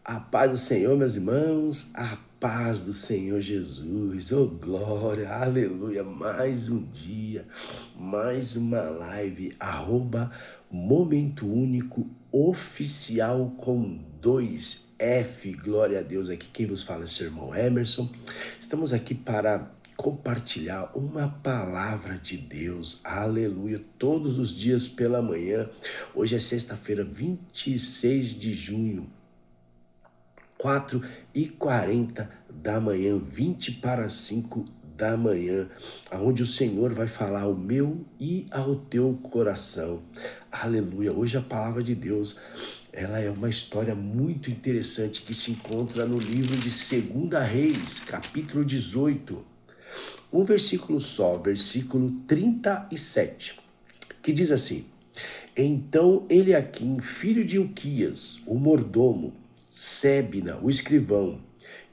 A paz do Senhor, meus irmãos, a paz do Senhor Jesus, oh glória, aleluia, mais um dia, mais uma live, Momento Único Oficial com 2F, glória a Deus, aqui quem vos fala é o seu irmão Emerson, estamos aqui para compartilhar uma palavra de Deus, aleluia, todos os dias pela manhã. Hoje é sexta-feira, 26 de junho, 4h40 da manhã, 20 para 5 da manhã, aonde o Senhor vai falar ao meu e ao teu coração. Aleluia. Hoje a palavra de Deus, ela é uma história muito interessante que se encontra no livro de 2 Reis, capítulo 18. Um versículo só, versículo 37, que diz assim: Então Eliaquim, filho de Hilquias, o mordomo, Sebna, o escrivão,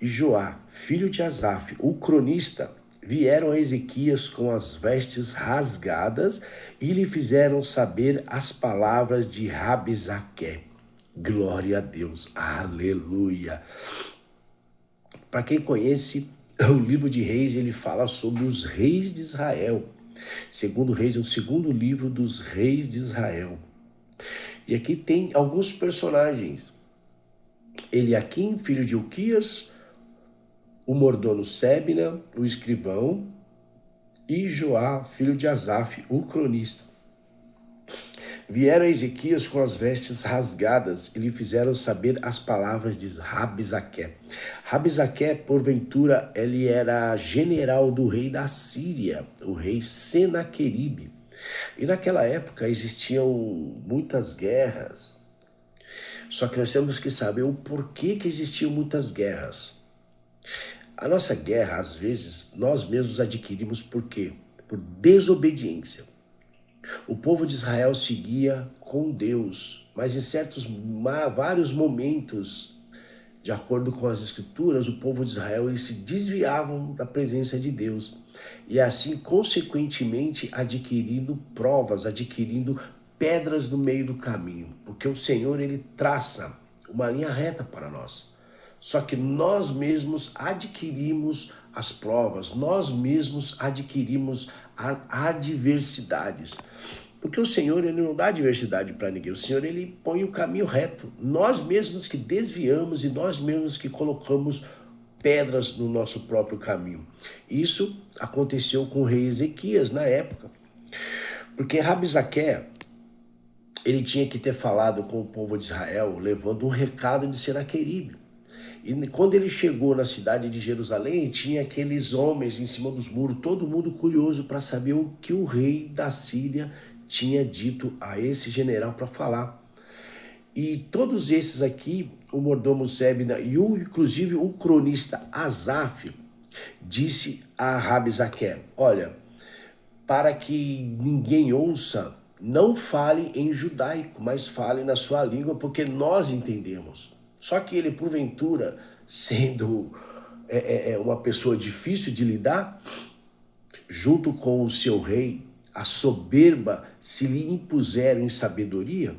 e Joá, filho de Asaf, o cronista, vieram a Ezequias com as vestes rasgadas e lhe fizeram saber as palavras de Rabizaque. Glória a Deus, aleluia. Para quem conhece o livro de Reis, ele fala sobre os reis de Israel. Segundo Reis é o segundo livro dos reis de Israel. E aqui tem alguns personagens. Eliaquim, filho de Hilquias, o mordomo Sebna, o escrivão, e Joá, filho de Asaf, o cronista. Vieram a Ezequias com as vestes rasgadas e lhe fizeram saber as palavras de Rabizaque. Rabizaque, porventura, ele era general do rei da Síria, o rei Senaqueribe. E naquela época existiam muitas guerras. Só que nós temos que saber o porquê que existiam muitas guerras. A nossa guerra, às vezes, nós mesmos adquirimos por quê? Por desobediência. O povo de Israel seguia com Deus, mas em vários momentos, de acordo com as escrituras, o povo de Israel eles se desviavam da presença de Deus. E assim, consequentemente, adquirindo provas, adquirindo pedras no meio do caminho. Porque o Senhor, ele traça uma linha reta para nós. Só que nós mesmos adquirimos as provas, nós mesmos adquirimos as adversidades. Porque o Senhor, ele não dá adversidade para ninguém, o Senhor, ele põe o caminho reto. Nós mesmos que desviamos e nós mesmos que colocamos pedras no nosso próprio caminho. Isso aconteceu com o rei Ezequias na época. Porque Rabizaque, ele tinha que ter falado com o povo de Israel, levando um recado de Senaqueribe. E quando ele chegou na cidade de Jerusalém, tinha aqueles homens em cima dos muros, todo mundo curioso para saber o que o rei da Síria tinha dito a esse general para falar. E todos esses aqui, o mordomo Sebna e inclusive o cronista Asaf, disse a Rabizaque: olha, para que ninguém ouça, não fale em judaico, mas fale na sua língua, porque nós entendemos. Só que ele, porventura, sendo uma pessoa difícil de lidar, junto com o seu rei, a soberba se lhe impuseram em sabedoria,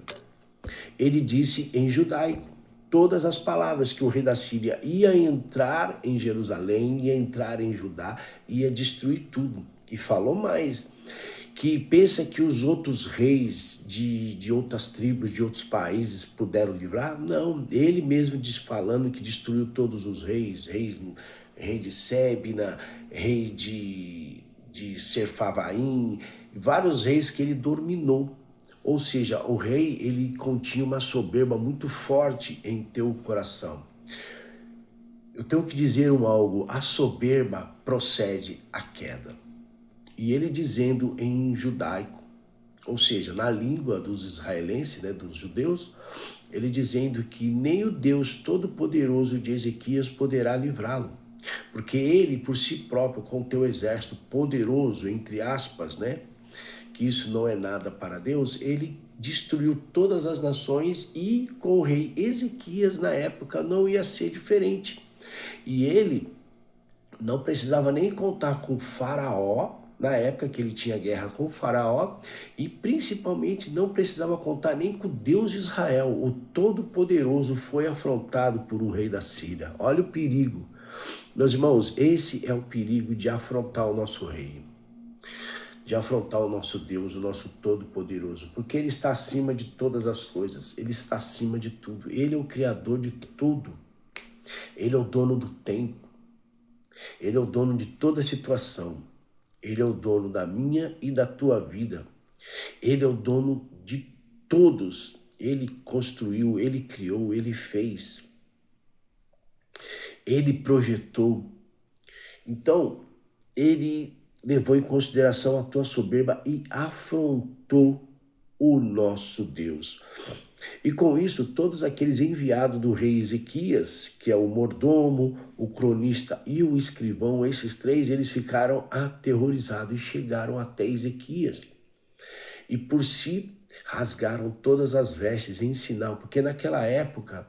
ele disse em judaico todas as palavras que o rei da Síria ia entrar em Jerusalém, ia entrar em Judá, ia destruir tudo. E falou mais, que pensa que os outros reis de outras tribos, de outros países puderam livrar? Não, ele mesmo diz, falando que destruiu todos os reis, rei de Sebna, rei de Serfavaim, vários reis que ele dominou. Ou seja, o rei, ele continha uma soberba muito forte em teu coração. Eu tenho que dizer algo, a soberba procede à queda. E ele dizendo em judaico, ou seja, na língua dos israelenses, né, dos judeus, ele dizendo que nem o Deus Todo-Poderoso de Ezequias poderá livrá-lo. Porque ele, por si próprio, com teu exército poderoso, entre aspas, né, que isso não é nada para Deus, ele destruiu todas as nações e com o rei Ezequias, na época, não ia ser diferente. E ele não precisava nem contar com Faraó, na época que ele tinha guerra com o faraó e principalmente não precisava contar nem com o Deus de Israel. O Todo-Poderoso foi afrontado por um rei da Síria. Olha o perigo. Meus irmãos, esse é o perigo de afrontar o nosso rei, de afrontar o nosso Deus, o nosso Todo-Poderoso, porque Ele está acima de todas as coisas, Ele está acima de tudo, Ele é o Criador de tudo, Ele é o dono do tempo, Ele é o dono de toda situação, Ele é o dono da minha e da tua vida, Ele é o dono de todos, Ele construiu, Ele criou, Ele fez, Ele projetou. Então, Ele levou em consideração a tua soberba e afrontou o nosso Deus. E com isso, todos aqueles enviados do rei Ezequias, que é o mordomo, o cronista e o escrivão, esses três, eles ficaram aterrorizados e chegaram até Ezequias. E por si rasgaram todas as vestes em sinal, porque naquela época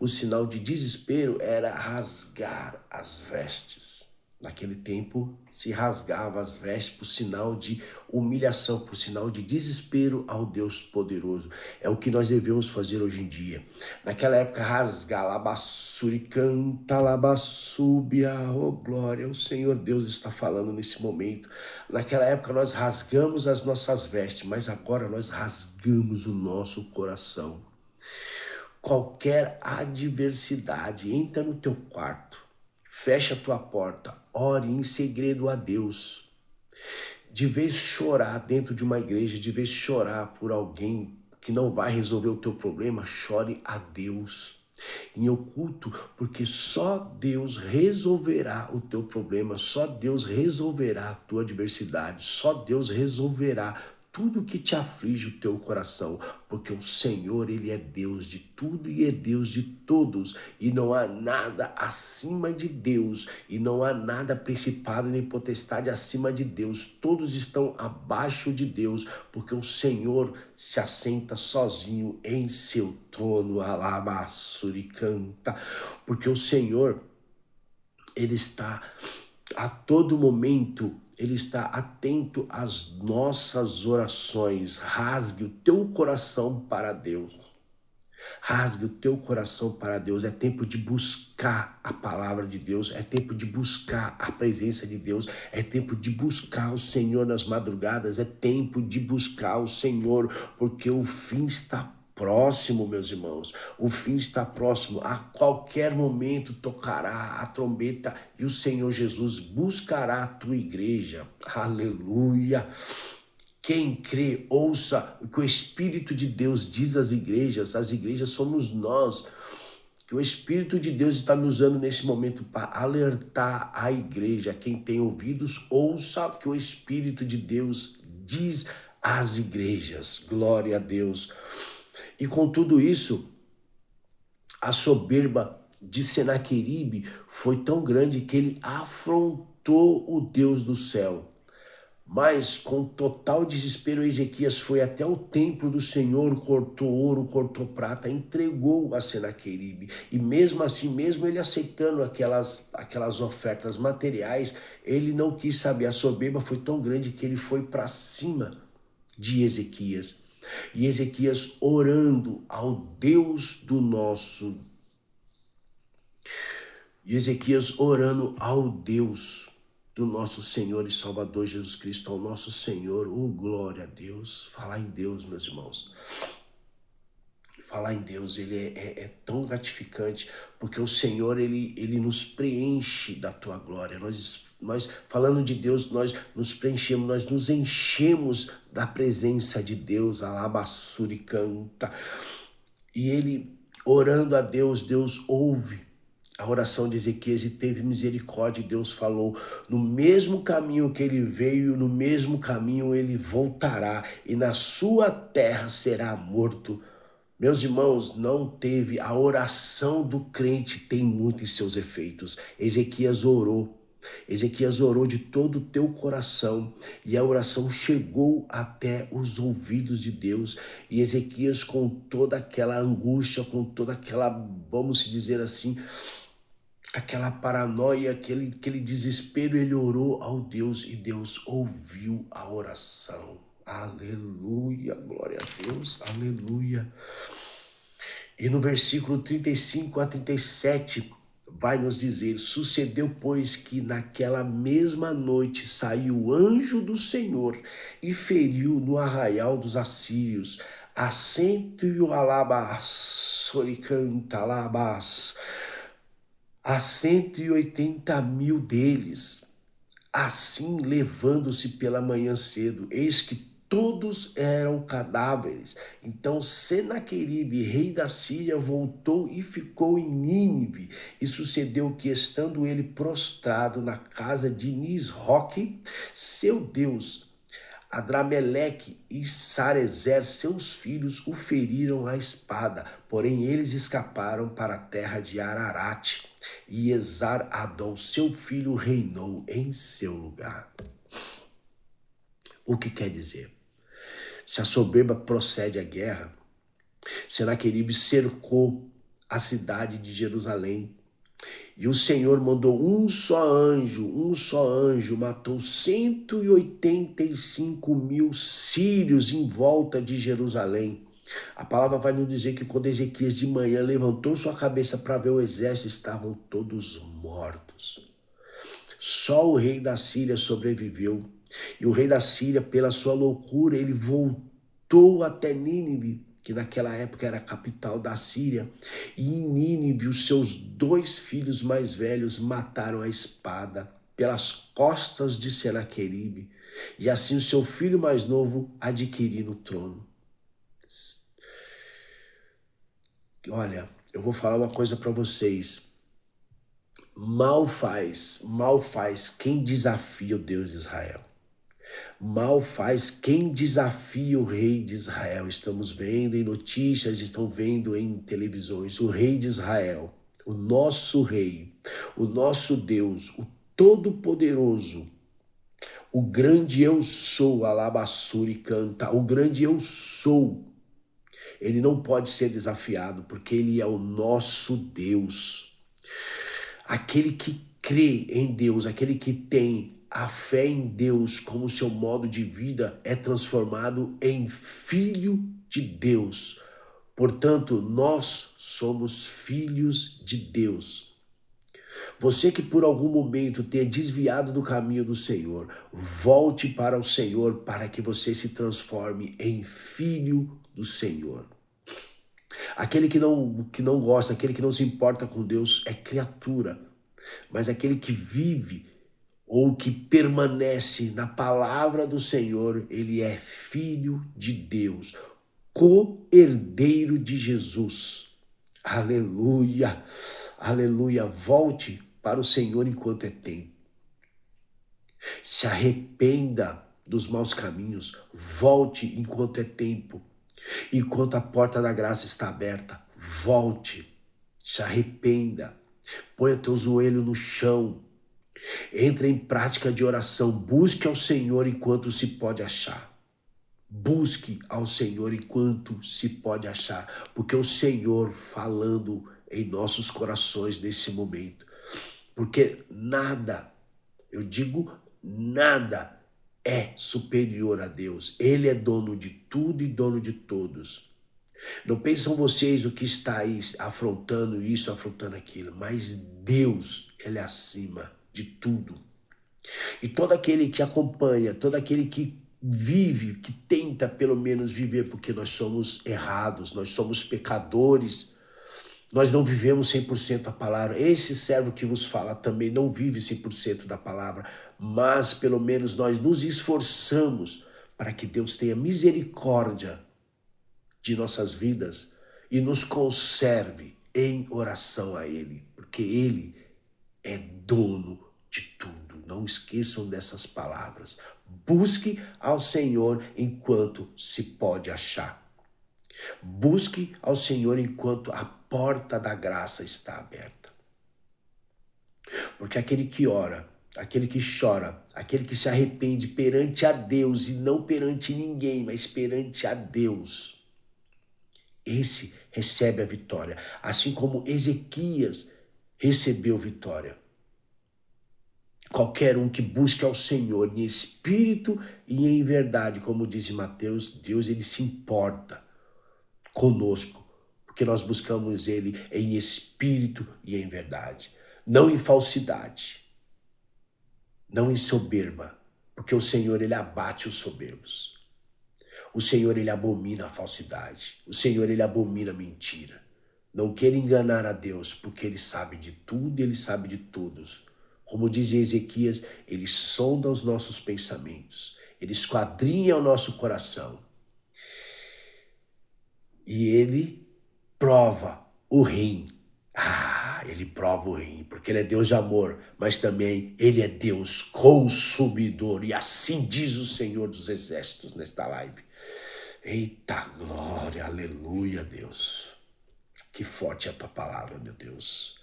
o sinal de desespero era rasgar as vestes. Naquele tempo se rasgava as vestes por sinal de humilhação, por sinal de desespero ao Deus poderoso. É o que nós devemos fazer hoje em dia. Naquela época, rasgar, labassuri, canta, labassúbia, oh glória, o Senhor Deus está falando nesse momento. Naquela época nós rasgamos as nossas vestes, mas agora nós rasgamos o nosso coração. Qualquer adversidade, entra no teu quarto, fecha a tua porta, ore em segredo a Deus. De vez chorar dentro de uma igreja, de vez chorar por alguém que não vai resolver o teu problema, chore a Deus em oculto, porque só Deus resolverá o teu problema, só Deus resolverá a tua adversidade, só Deus resolverá tudo que te aflige o teu coração, porque o Senhor, Ele é Deus de tudo e é Deus de todos, e não há nada acima de Deus, e não há nada principado nem potestade acima de Deus, todos estão abaixo de Deus, porque o Senhor se assenta sozinho em seu trono, alabassuricanta, porque o Senhor, Ele está a todo momento, Ele está atento às nossas orações. Rasgue o teu coração para Deus. Rasgue o teu coração para Deus. É tempo de buscar a palavra de Deus. É tempo de buscar a presença de Deus. É tempo de buscar o Senhor nas madrugadas. É tempo de buscar o Senhor, porque o fim está próximo, meus irmãos. O fim está próximo. A qualquer momento tocará a trombeta e o Senhor Jesus buscará a tua igreja. Aleluia. Quem crê, ouça o que o Espírito de Deus diz às igrejas. As igrejas somos nós. Que o Espírito de Deus está me usando nesse momento para alertar a igreja. Quem tem ouvidos, ouça o que o Espírito de Deus diz às igrejas. Glória a Deus. E com tudo isso, a soberba de Senaqueribe foi tão grande que ele afrontou o Deus do céu. Mas com total desespero, Ezequias foi até o templo do Senhor, cortou ouro, cortou prata, entregou a Senaqueribe. E mesmo assim, mesmo ele aceitando aquelas ofertas materiais, ele não quis saber. A soberba foi tão grande que ele foi para cima de Ezequias. E Ezequias orando ao Deus do nosso. E Ezequias orando ao Deus do nosso Senhor e Salvador Jesus Cristo, ao nosso Senhor. Oh, glória a Deus. Falar em Deus, meus irmãos. Falar em Deus, ele é tão gratificante, porque o Senhor, ele nos preenche da tua glória. Nós, falando de Deus, nós nos preenchemos, nós nos enchemos da presença de Deus, alabassuricanta. E ele, orando a Deus, Deus ouve a oração de Ezequias e teve misericórdia. Deus falou, no mesmo caminho que ele veio, no mesmo caminho ele voltará, e na sua terra será morto. Meus irmãos, não teve, a oração do crente tem muito em seus efeitos. Ezequias orou de todo o teu coração, e a oração chegou até os ouvidos de Deus, e Ezequias, com toda aquela angústia, com toda aquela, vamos dizer assim, aquela paranoia, aquele desespero, ele orou ao Deus e Deus ouviu a oração. Aleluia, glória a Deus, aleluia. E no versículo 35 a 37 vai nos dizer: sucedeu, pois, que naquela mesma noite saiu o anjo do Senhor e feriu no arraial dos assírios a 180.000 deles. Assim, levando-se pela manhã cedo, eis que todos eram cadáveres. Então Senaqueribe, rei da Síria, voltou e ficou em Nínive. E sucedeu que, estando ele prostrado na casa de Nisroque, seu Deus, Adrameleque e Sarezer, seus filhos, o feriram à espada, porém eles escaparam para a terra de Ararate, e Esar-Adom, seu filho, reinou em seu lugar. O que quer dizer? Se a soberba procede à guerra, Senaqueribe cercou a cidade de Jerusalém, e o Senhor mandou um só anjo matou 185.000 sírios em volta de Jerusalém. A palavra vai nos dizer que quando Ezequias de manhã levantou sua cabeça para ver o exército, estavam todos mortos. Só o rei da Síria sobreviveu. E o rei da Síria, pela sua loucura, ele voltou até Nínive, que naquela época era a capital da Síria, e em Nínive os seus 2 filhos mais velhos mataram a espada pelas costas de Senaqueribe, e assim o seu filho mais novo adquiriu o trono. Olha, eu vou falar uma coisa para vocês. Mal faz quem desafia o Deus de Israel. Mal faz quem desafia o rei de Israel. Estamos vendo em notícias, estão vendo em televisões, o rei de Israel, o nosso rei, o nosso Deus, o Todo-Poderoso, o grande eu sou, Alabassuri canta, o grande eu sou. Ele não pode ser desafiado, porque ele é o nosso Deus. Aquele que crê em Deus, aquele que tem a fé em Deus como seu modo de vida, é transformado em filho de Deus. Portanto, nós somos filhos de Deus. Você que por algum momento tenha desviado do caminho do Senhor, volte para o Senhor para que você se transforme em filho do Senhor. Aquele que não gosta, aquele que não se importa com Deus é criatura, mas aquele que vive ou que permanece na palavra do Senhor, ele é filho de Deus, co-herdeiro de Jesus. Aleluia, aleluia. Volte para o Senhor enquanto é tempo. Se arrependa dos maus caminhos, volte enquanto é tempo. Enquanto a porta da graça está aberta, volte, se arrependa, ponha teu joelho no chão, entre em prática de oração, busque ao Senhor enquanto se pode achar. Busque ao Senhor enquanto se pode achar, porque o Senhor falando em nossos corações nesse momento. Porque nada, eu digo nada, é superior a Deus. Ele é dono de tudo e dono de todos. Não pensam vocês o que está aí afrontando isso, afrontando aquilo, mas Deus, ele é acima de tudo. E todo aquele que acompanha, todo aquele que vive, que tenta pelo menos viver, porque nós somos errados, nós somos pecadores, nós não vivemos 100% a palavra. Esse servo que vos fala também não vive 100% da palavra, mas pelo menos nós nos esforçamos para que Deus tenha misericórdia de nossas vidas e nos conserve em oração a Ele, porque Ele é dono de tudo. Não esqueçam dessas palavras. Busque ao Senhor enquanto se pode achar. Busque ao Senhor enquanto a porta da graça está aberta. Porque aquele que ora, aquele que chora, aquele que se arrepende perante a Deus e não perante ninguém, mas perante a Deus, esse recebe a vitória. Assim como Ezequias recebeu vitória. Qualquer um que busque ao Senhor em espírito e em verdade, como diz em Mateus, Deus ele se importa conosco, porque nós buscamos ele em espírito e em verdade, não em falsidade, não em soberba, porque o Senhor ele abate os soberbos. O Senhor ele abomina a falsidade. O Senhor ele abomina a mentira. Não queira enganar a Deus, porque ele sabe de tudo e ele sabe de todos. Como diz Ezequias, ele sonda os nossos pensamentos, ele esquadrinha o nosso coração. E ele prova o rim. Ele prova o rim, porque ele é Deus de amor, mas também ele é Deus consumidor. E assim diz o Senhor dos Exércitos nesta live. Eita glória, aleluia, Deus. Que forte é a tua palavra, meu Deus.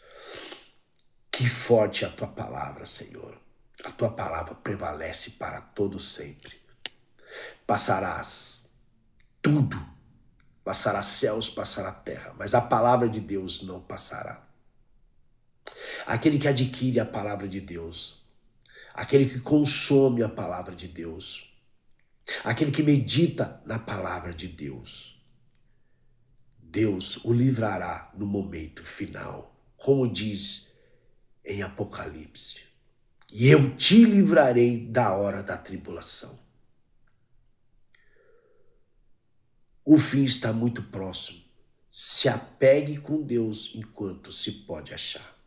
Que forte é a tua palavra, Senhor. A tua palavra prevalece para todo sempre. Passarás tudo. Passará céus, passará terra, mas a palavra de Deus não passará. Aquele que adquire a palavra de Deus, aquele que consome a palavra de Deus, aquele que medita na palavra de Deus, Deus o livrará no momento final, como diz em Apocalipse. E eu te livrarei da hora da tribulação. O fim está muito próximo. Se apegue com Deus enquanto se pode achar.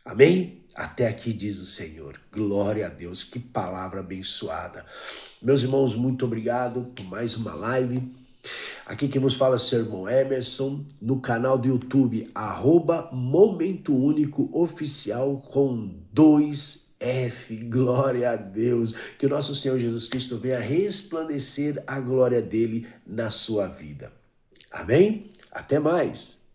Amém? Até aqui diz o Senhor. Glória a Deus. Que palavra abençoada. Meus irmãos, muito obrigado por mais uma live. Aqui quem vos fala é o seu irmão Emerson, no canal do YouTube, @Momento Único Oficial com 2F. Glória a Deus. Que o nosso Senhor Jesus Cristo venha resplandecer a glória dele na sua vida. Amém? Até mais.